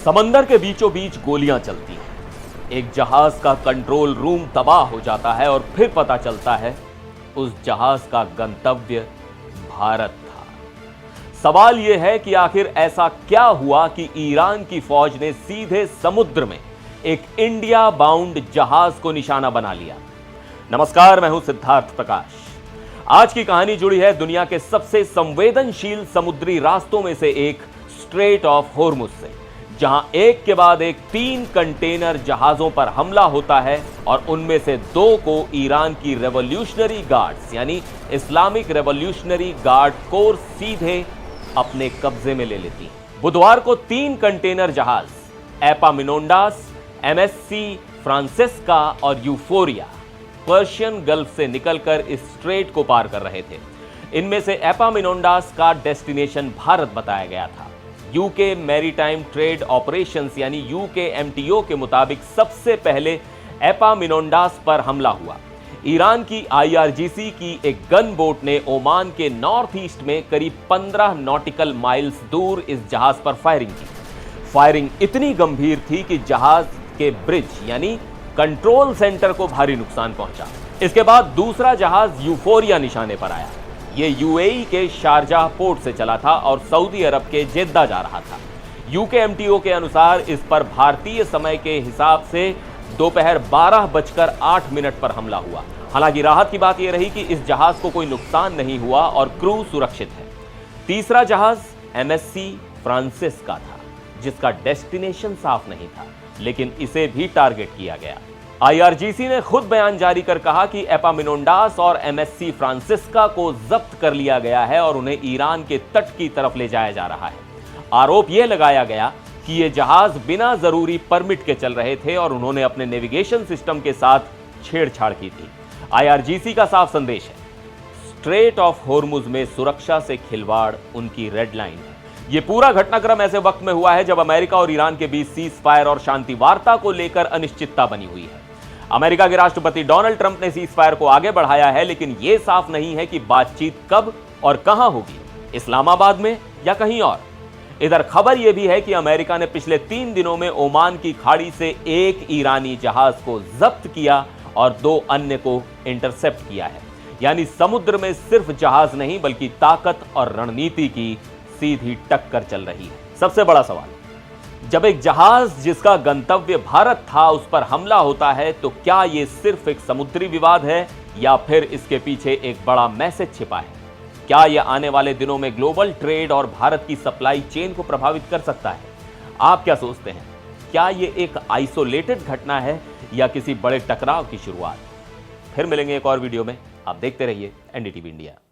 समंदर के बीचों बीच गोलियां चलती हैं। एक जहाज का कंट्रोल रूम तबाह हो जाता है और फिर पता चलता है उस जहाज का गंतव्य भारत था। सवाल यह है कि आखिर ऐसा क्या हुआ कि ईरान की फौज ने सीधे समुद्र में एक इंडिया बाउंड जहाज को निशाना बना लिया। नमस्कार, मैं हूं सिद्धार्थ प्रकाश। आज की कहानी जुड़ी है दुनिया के सबसे संवेदनशील समुद्री रास्तों में से एक स्ट्रेट ऑफ होर्मुज से, जहां एक के बाद एक 3 कंटेनर जहाजों पर हमला होता है और उनमें से 2 को ईरान की रेवोल्यूशनरी गार्ड्स यानी इस्लामिक रेवोल्यूशनरी गार्ड कोर सीधे अपने कब्जे में ले लेती है। बुधवार को 3 कंटेनर जहाज एपामिनोंडास, एमएससी फ्रांसिस्का और यूफोरिया पर्शियन गल्फ से निकलकर इस स्ट्रेट को पार कर रहे थे। इनमें से एपामिनोंडास का डेस्टिनेशन भारत बताया गया था। यूके मैरीटाइम ट्रेड ऑपरेशंस यानी यूकेएमटीओ के मुताबिक सबसे पहले एपामिनोंडास पर हमला हुआ। ईरान की आईआरजीसी की एक गन बोट ने ओमान के नॉर्थ ईस्ट में करीब 15 नॉटिकल माइल्स दूर इस जहाज पर फायरिंग की। फायरिंग इतनी गंभीर थी कि जहाज के ब्रिज यानी कंट्रोल सेंटर को भारी नुकसान पहुंचा। इसके बाद दूसरा जहाज यूफोरिया निशाने पर आया। यह यूएई के शारजाह पोर्ट से चला था और सऊदी अरब के जेद्दा जा रहा था। यूकेएमटीओ के अनुसार इस पर भारतीय समय के हिसाब से दोपहर 12:08 पर हमला हुआ। हालांकि राहत की बात यह रही कि इस जहाज को कोई नुकसान नहीं हुआ और क्रू सुरक्षित है। तीसरा जहाज एमएससी फ्रांसिस्का था, जिसका डेस्टिनेशन साफ नहीं था, लेकिन इसे भी टारगेट किया गया। आईआरजीसी ने खुद बयान जारी कर कहा कि एपामिनोंडास और एमएससी फ्रांसिस्का को जब्त कर लिया गया है और उन्हें ईरान के तट की तरफ ले जाया जा रहा है। आरोप यह लगाया गया कि ये जहाज बिना जरूरी परमिट के चल रहे थे और उन्होंने अपने नेविगेशन सिस्टम के साथ छेड़छाड़ की थी। आईआरजीसी का साफ संदेश है, स्ट्रेट ऑफ होर्मुज में सुरक्षा से खिलवाड़ उनकी रेड लाइन है। यह पूरा घटनाक्रम ऐसे वक्त में हुआ है जब अमेरिका और ईरान के बीच सीज फायर और शांति वार्ता को लेकर अनिश्चितता बनी हुई है। अमेरिका के राष्ट्रपति डोनाल्ड ट्रंप ने सीज फायर को आगे बढ़ाया है, लेकिन यह साफ नहीं है कि बातचीत कब और कहां होगी, इस्लामाबाद में या कहीं और। इधर खबर यह भी है कि अमेरिका ने पिछले 3 दिनों में ओमान की खाड़ी से एक ईरानी जहाज को जब्त किया और 2 अन्य को इंटरसेप्ट किया है। यानी समुद्र में सिर्फ जहाज नहीं बल्कि ताकत और रणनीति की सीधी टक्कर चल रही है। सबसे बड़ा सवाल, जब एक जहाज जिसका गंतव्य भारत था उस पर हमला होता है तो क्या यह सिर्फ एक समुद्री विवाद है या फिर इसके पीछे एक बड़ा मैसेज छिपा है? क्या यह आने वाले दिनों में ग्लोबल ट्रेड और भारत की सप्लाई चेन को प्रभावित कर सकता है? आप क्या सोचते हैं? क्या यह एक आइसोलेटेड घटना है या किसी बड़े टकराव की शुरुआत? फिर मिलेंगे एक और वीडियो में। आप देखते रहिए एनडीटीवी इंडिया।